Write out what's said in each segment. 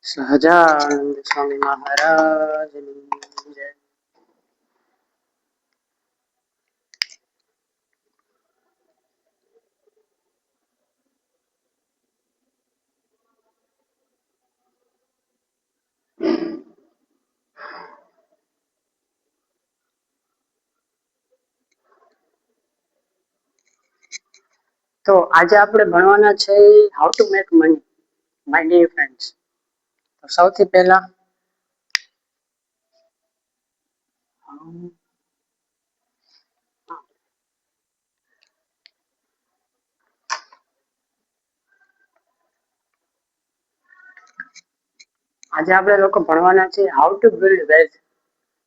સહજાનંદ સ્વામી મહારાજની જય. તો આજે આપણે ભણવાના છે how to make money my dear friends. તો સૌથી પહેલા આજે આપણે લોકો ભણવાના છે હાઉ ટુ બિલ્ડ વેલ્થ.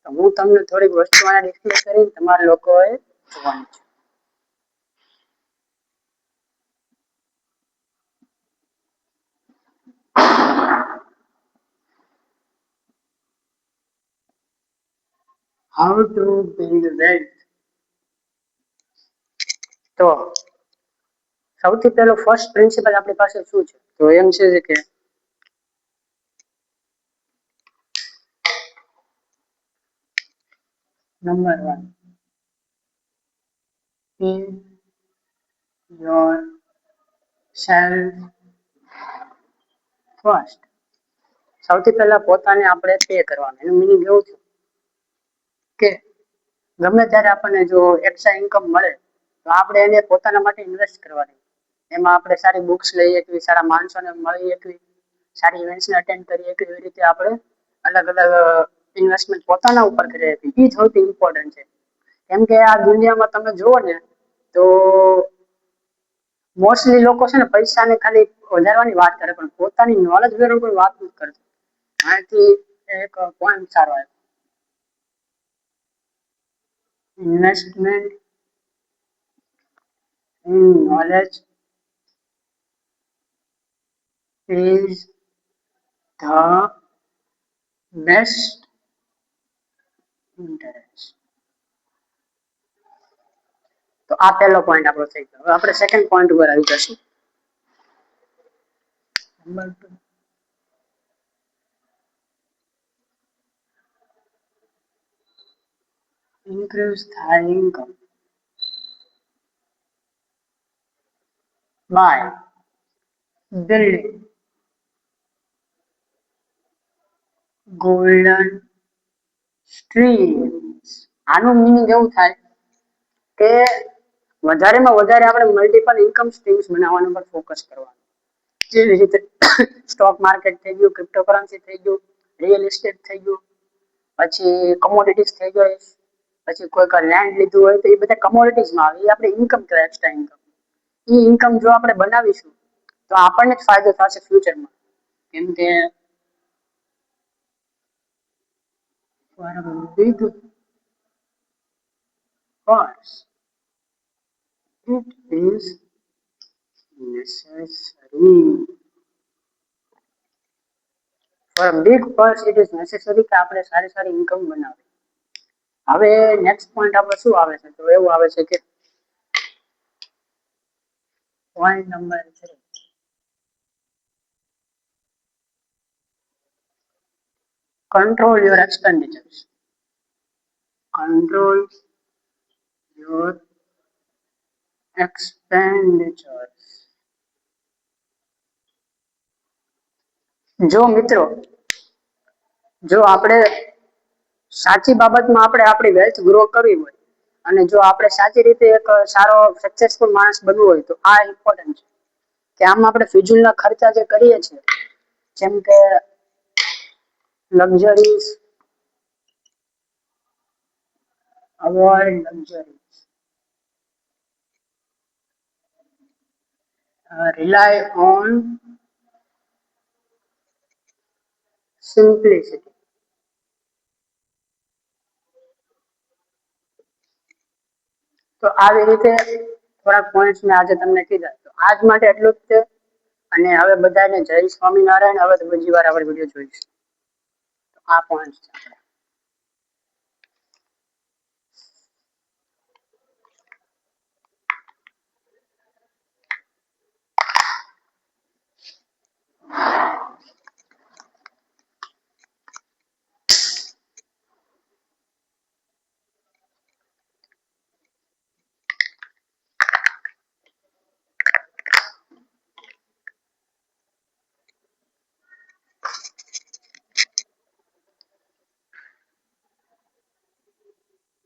તો હું તમને થોડીક વસ્તુ અહીંયા ડિસ્પ્લે કરી તમારા લોકોએ જોવાની છે. How to build wealth. તો સૌથી પહેલો ફર્સ્ટ પ્રિન્સિપલ આપણી પાસે શું છે? તો એમ છે કે નંબર 1, pay yourself first. સૌથી પહેલા પોતાને આપણે પે કરવાનું. એનું મીનિંગ એવું છે કે ગમે ત્યારે આપણને જો એક્સ્ટ્રા ઇન્કમ મળે તો આપણે એને પોતાના માટે ઇન્વેસ્ટ કરવાની. એમાં આપણે સારી બુક્સ લઈએ કે સારા માણસોને મળીએ કે સારી ઇવેન્ટ્સને અટેન્ડ કરીએ કે એવી રીતે આપણે અલગ અલગ ઇન્વેસ્ટમેન્ટ પોતાના ઉપર કરીએ. એ જ સૌથી ઇમ્પોર્ટન્ટ છે. કેમ કે આ દુનિયામાં તમે જુઓ ને તો મોસ્ટલી લોકો છે ને પૈસાને ખાલી વધારવાની વાત કરે પણ પોતાની નોલેજ વધારવાની કોઈ વાત નથી કરતા. આથી એક પોઈન્ટ સારો આવ્યો. Investment in knowledge is the best interest. તો આ પહેલો પોઈન્ટ આપણો થઈ ગયો. હવે આપણે સેકન્ડ પોઈન્ટ ઉપર આવી જશું. Number 2, increase thy income by building golden streams. આનું મીનિંગ એવું થાય કે વધારેમાં વધારે આપણે મલ્ટિપલ ઇન્કમ સ્ટ્રીમ્સ બનાવવા પર ફોકસ કરવાનું. જેવી રીતે સ્ટોક માર્કેટ થઈ ગયું, ક્રિપ્ટોકરન્સી થઈ ગયું, રિયલ એસ્ટેટ થઈ ગયું, પછી કોમોડિટીઝ થઈ ગઈ, પછી કોઈ લેન્ડ લીધું હોય તો એ બધા કોમોડિટીઝમાં આવે. એ આપણે ઇન્કમ કહેવાય, એક્સ્ટ્રા ઇન્કમ. એ ઇન્કમ જો આપણે બનાવીશું તો આપણને જ ફાયદો થશે ફ્યુચરમાં. કેમ કે for a big purse it is necessary. For a big purse it is necessary કે આપણે સારી સારી ઇન્કમ બનાવીએ. હવે નેક્સ્ટ પોઈન્ટ આપણે શું આવે છે? તો એવું આવે છે કે point number 3, control your expenditures. Control your expenditures. જો મિત્રો, જો આપણે સાચી બાબતમાં આપણે આપણી વેલ્થ ગ્રો કરવી હોય અને જો આપણે સાચી રીતે એક સારો સક્સેસફુલ માણસ બનવું હોય તો આ ઇમ્પોર્ટન્ટ છે કે આમાં આપણે ફિજૂલના ખર્ચા જે કરીએ છીએ, જેમ કે luxuries, avoid luxuries, rely on simplicity. તો આવી રીતે થોડાક પોઈન્ટ્સ મેં આજે તમને કીધા. તો આજ માટે એટલું જ છે. અને હવે બધાને જય સ્વામિનારાયણ. હવે તો બીજી વાર આપણે વિડીયો જોઈશું. આ પોઈન્ટ છે.